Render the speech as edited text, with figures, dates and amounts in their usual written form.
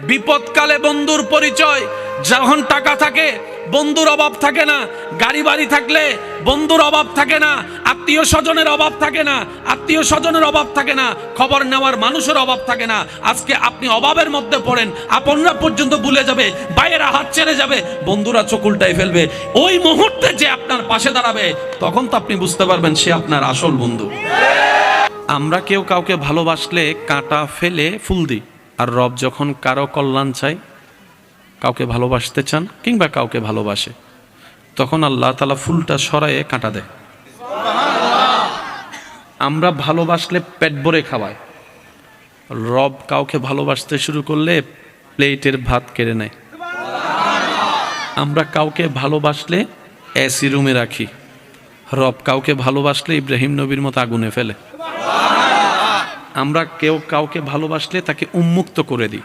বিপদকালে বন্ধুর পরিচয়। যখন টাকা থাকে বন্ধুর অভাব থাকে না, গাড়ি বাড়ি থাকলে বন্ধুর অভাব থাকে না, আত্মীয় স্বজনের অভাব থাকে না, আত্মীয় স্বজনের অভাব থাকে না, খবর নেওয়ার মানুষের অভাব থাকে না। আজকে আপনি অভাবের মধ্যে পড়েন, আপনরা পর্যন্ত ভুলে যাবে, ভাইয়েরা হাত ছেড়ে যাবে, বন্ধুরা চোখ উল্টাই ফেলবে। ওই মুহূর্তে যে আপনার পাশে দাঁড়াবে তখন তো আপনি বুঝতে পারবেন সে আপনার আসল বন্ধু। আমরা কেউ কাউকে ভালোবাসলে কাঁটা ফেলে ফুল দিই, আর রব যখন কারো কল্যাণ চাই, কাউকে ভালোবাসতে চান কিংবা কাউকে ভালোবাসে, তখন আল্লাহ তাআলা ফুলটা সরায়ে কাঁটা দেয়। আমরা ভালোবাসলে পেট ভরে খাওয়ায়, রব কাউকে ভালোবাসতে শুরু করলে প্লেটের ভাত কেড়ে নেয়। আমরা কাউকে ভালোবাসলে এসি রুমে রাখি, রব কাউকে ভালোবাসলে ইব্রাহিম নবীর মতো আগুনে ফেলে। আমরা কেউ কাউকে ভালোবাসলে তাকে উন্মুক্ত করে দিই।